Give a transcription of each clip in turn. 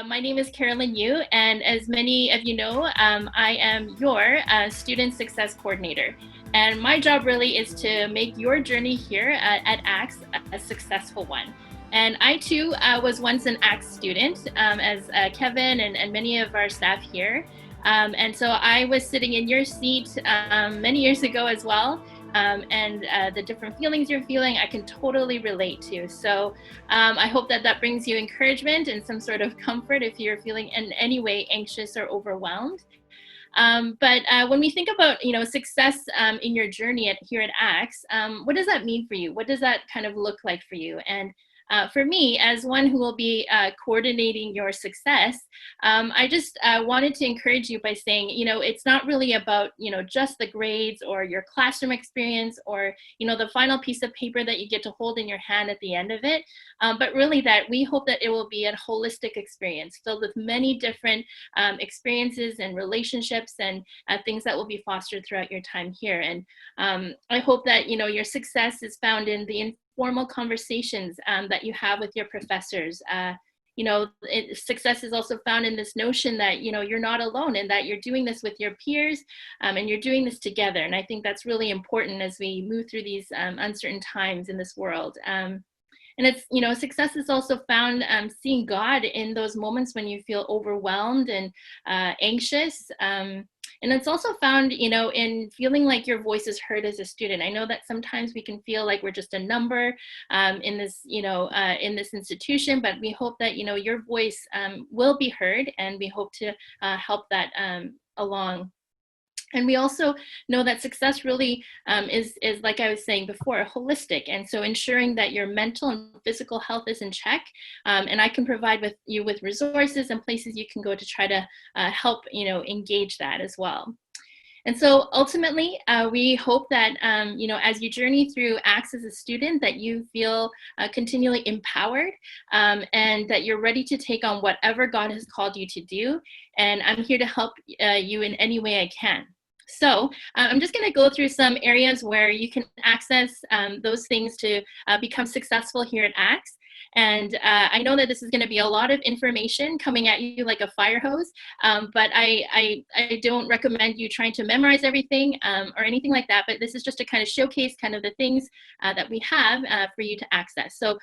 My name is Carolyn Yoo, and as many of you know, I am your Student Success Coordinator. And my job really is to make your journey here at ACTS a successful one. And I too was once an ACTS student, as Kevin and many of our staff here. And so I was sitting in your seat many years ago as well. And the different feelings you're feeling, I can totally relate to. So I hope that that brings you encouragement and some sort of comfort if you're feeling in any way anxious or overwhelmed. But when we think about, success in your journey here at ACTS, what does that mean for you? What does that kind of look like for you? And for me, as one who will be coordinating your success, I just wanted to encourage you by saying, it's not really about, just the grades or your classroom experience or, the final piece of paper that you get to hold in your hand at the end of it, but really that we hope that it will be a holistic experience filled with many different experiences and relationships and things that will be fostered throughout your time here. And I hope that, your success is found in the formal conversations that you have with your professors. Success is also found in this notion that, you're not alone and that you're doing this with your peers and you're doing this together. And I think that's really important as we move through these uncertain times in this world. And it's, success is also found seeing God in those moments when you feel overwhelmed and anxious. And it's also found, in feeling like your voice is heard as a student. I know that sometimes we can feel like we're just a number in this, in this institution, but we hope that, your voice will be heard, and we hope to help that along. And we also know that success really is, like I was saying before, holistic. And so ensuring that your mental and physical health is in check. And I can provide you with resources and places you can go to try to help, engage that as well. And so ultimately, we hope that, as you journey through ACTS as a student, that you feel continually empowered and that you're ready to take on whatever God has called you to do. And I'm here to help you in any way I can. So I'm just going to go through some areas where you can access those things to become successful here at ACTS. And I know that this is going to be a lot of information coming at you like a fire hose, but I don't recommend you trying to memorize everything or anything like that. But this is just to kind of showcase kind of the things that we have for you to access. So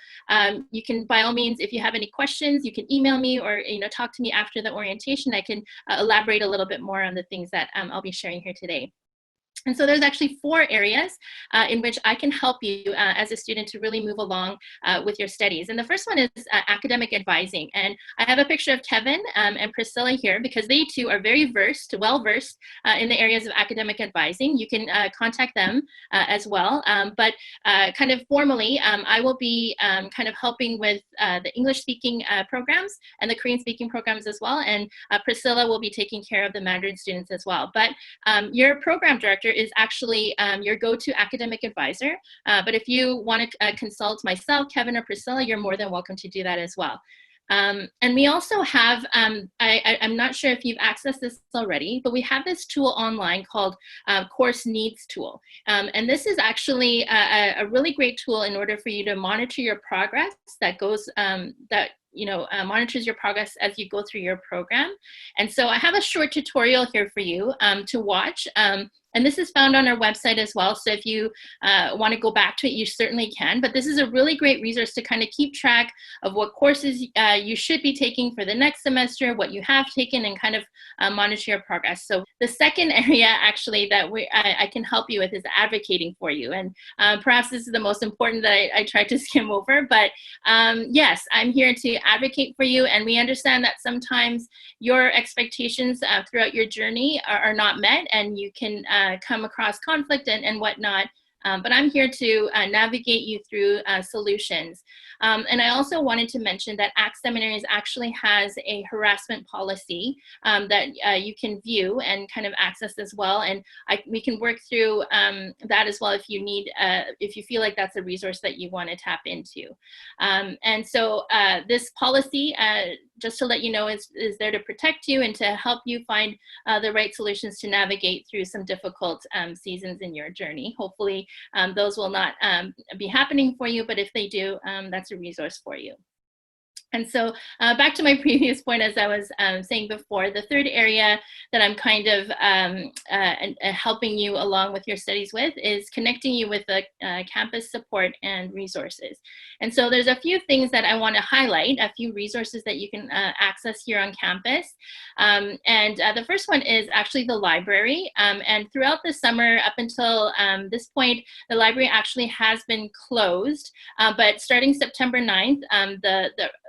you can, by all means, if you have any questions, you can email me or talk to me after the orientation. I can elaborate a little bit more on the things that I'll be sharing here today. And so there's actually 4 areas in which I can help you as a student to really move along with your studies. And the first one is academic advising. And I have a picture of Kevin and Priscilla here because they too are very well-versed in the areas of academic advising. You can contact them as well. But kind of formally, I will be kind of helping with the English-speaking programs and the Korean-speaking programs as well. And Priscilla will be taking care of the Mandarin students as well. But your program director is actually your go-to academic advisor. But if you want to consult myself, Kevin, or Priscilla, you're more than welcome to do that as well. And we also have, I'm not sure if you've accessed this already, but we have this tool online called Course Needs Tool. And this is actually a really great tool in order for you to monitor your progress that goes, monitors your progress as you go through your program. And so I have a short tutorial here for you to watch. And this is found on our website as well. So if you want to go back to it, you certainly can. But this is a really great resource to kind of keep track of what courses you should be taking for the next semester, what you have taken, and kind of monitor your progress. So the second area actually that I can help you with is advocating for you. And perhaps this is the most important that I tried to skim over. But yes, I'm here to advocate for you. And we understand that sometimes your expectations throughout your journey are not met, and you can come across conflict and whatnot. But I'm here to navigate you through solutions. And I also wanted to mention that ACTS Seminaries actually has a harassment policy that you can view and kind of access as well. And we can work through that as well if you need, if you feel like that's a resource that you want to tap into. And so this policy, just to let you know, is there to protect you and to help you find the right solutions to navigate through some difficult seasons in your journey. Hopefully those will not be happening for you, but if they do, that's a resource for you. And so back to my previous point, as I was saying before, the third area that I'm kind of helping you along with your studies with is connecting you with the campus support and resources. And so there's a few things that I want to highlight, a few resources that you can access here on campus. And the first one is actually the library. And throughout the summer, up until this point, the library actually has been closed. But starting September 9th,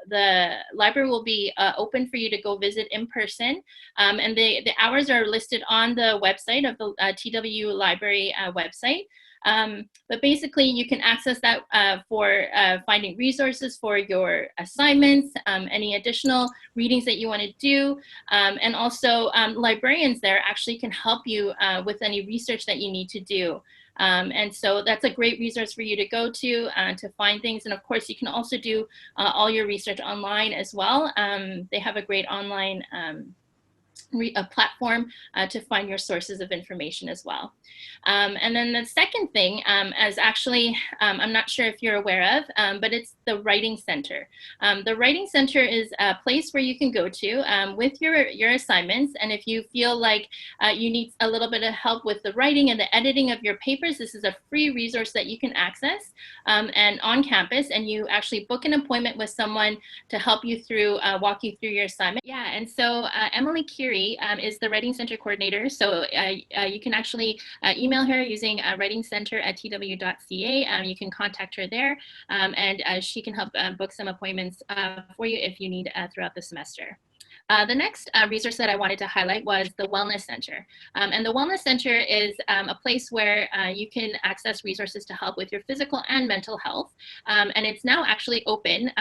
the library will be open for you to go visit in person. And the hours are listed on the website of the TW Library website. But basically, you can access that for finding resources for your assignments, any additional readings that you want to do, and also librarians there actually can help you with any research that you need to do. And so that's a great resource for you to go to find things. And of course, you can also do all your research online as well. They have a great online a platform to find your sources of information as well. And then the second thing is actually, I'm not sure if you're aware of, but it's the Writing Center. The Writing Center is a place where you can go to with your assignments. And if you feel like you need a little bit of help with the writing and the editing of your papers, this is a free resource that you can access and on campus, and you actually book an appointment with someone to help you through, walk you through your assignment. Yeah, and so Emily Curie is the Writing Center coordinator. So you can actually email her using writingcenter@tw.ca. You can contact her there, and she can help book some appointments for you if you need throughout the semester. The next resource that I wanted to highlight was the Wellness Center. And the Wellness Center is a place where you can access resources to help with your physical and mental health. And it's now actually open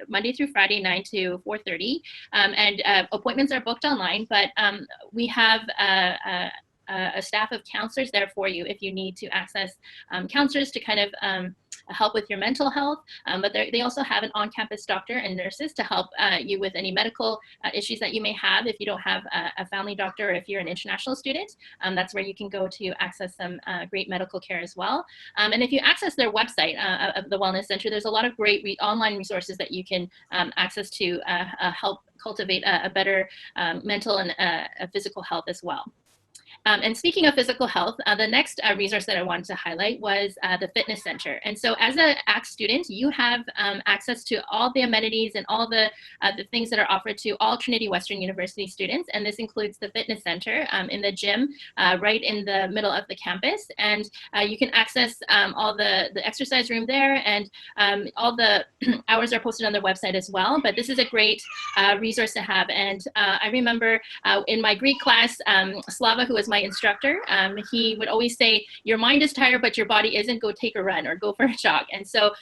Monday through Friday, 9 to 4:30. And appointments are booked online, but we have a staff of counselors there for you if you need to access counselors to kind of help with your mental health, but they also have an on-campus doctor and nurses to help you with any medical issues that you may have if you don't have a family doctor or if you're an international student. That's where you can go to access some great medical care as well. And if you access their website of the Wellness Center, there's a lot of great online resources that you can access to help cultivate a better mental and physical health as well. And speaking of physical health, the next resource that I wanted to highlight was the Fitness Center. And so as an ACT student, you have access to all the amenities and all the things that are offered to all Trinity Western University students. And this includes the Fitness Center in the gym right in the middle of the campus. And you can access all the exercise room there, and all the hours are posted on their website as well. But this is a great resource to have. And I remember in my Greek class, Slava, who was my instructor, he would always say, your mind is tired, but your body isn't. Go take a run or go for a jog. And so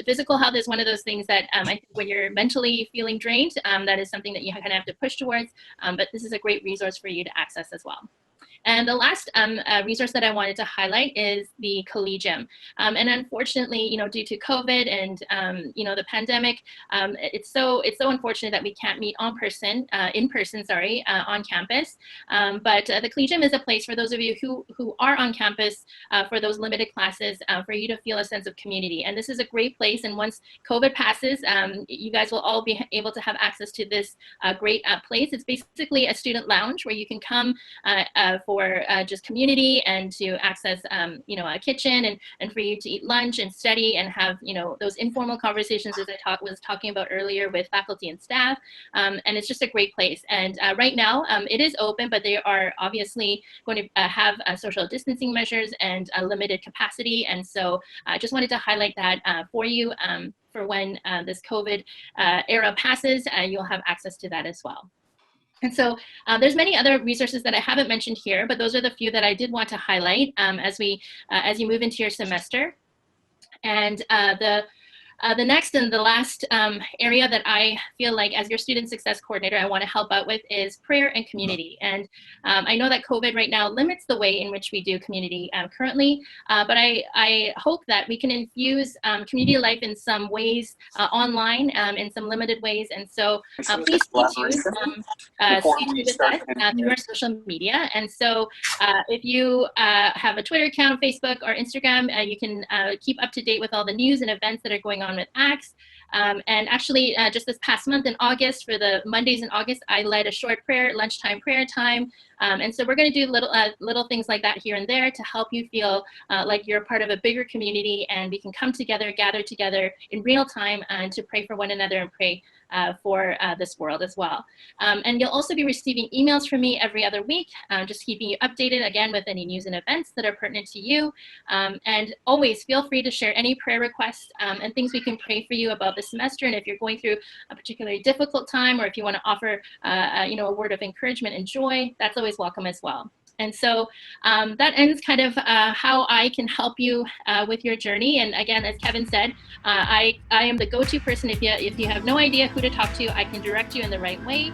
physical health is one of those things that I think when you're mentally feeling drained, that is something that you kind of have to push towards. But this is a great resource for you to access as well. And the last resource that I wanted to highlight is the COLLEGIUM. And unfortunately, due to COVID and the pandemic, it's so unfortunate that we can't meet in person, on campus. But the COLLEGIUM is a place for those of you who are on campus for those limited classes, for you to feel a sense of community. And this is a great place. And once COVID passes, you guys will all be able to have access to this great place. It's basically a student lounge where you can come for just community and to access, a kitchen and for you to eat lunch and study and have, those informal conversations as I was talking about earlier with faculty and staff. And it's just a great place. And right now it is open, but they are obviously going to have social distancing measures and a limited capacity. And so I just wanted to highlight that for you for when this COVID era passes, you'll have access to that as well. And so there's many other resources that I haven't mentioned here, but those are the few that I did want to highlight as you move into your semester. And the next and the last area that I feel like as your student success coordinator, I want to help out with is prayer and community. And I know that COVID right now limits the way in which we do community currently, but I hope that we can infuse community life in some ways online, in some limited ways. And so please stay tuned with us through our social media. And so if you have a Twitter account, Facebook, or Instagram, you can keep up to date with all the news and events that are going on with ACTS. And actually, just this past month in August, for the Mondays in August, I led a short lunchtime prayer time. And so we're going to do little things like that here and there to help you feel like you're a part of a bigger community, and we can come together, gather together in real time, and to pray for one another and pray for this world as well. And you'll also be receiving emails from me every other week, just keeping you updated again with any news and events that are pertinent to you. And always feel free to share any prayer requests and things we can pray for you about this semester. And if you're going through a particularly difficult time, or if you want to offer a word of encouragement and joy, that's always welcome as well. And so that ends kind of how I can help you with your journey. And again, as Kevin said, I am the go-to person. If you have no idea who to talk to, I can direct you in the right way.